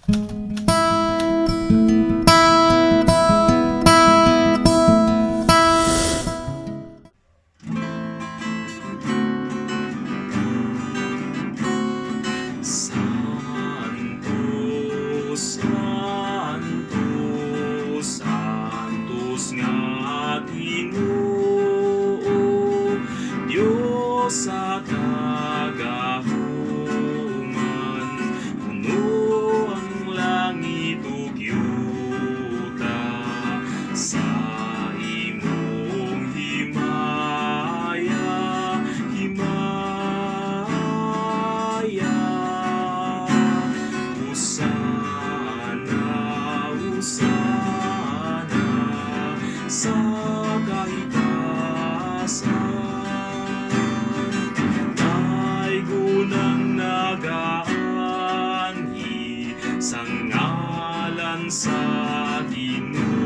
Santos, Santos nga Ginoo, Diyos sa tagahuman, puno ang langit ug yuta, sa imong himaya, himaya. Hosana sa kaitasan, ay gunang nagaanhi sa ngalan sa Ginoo.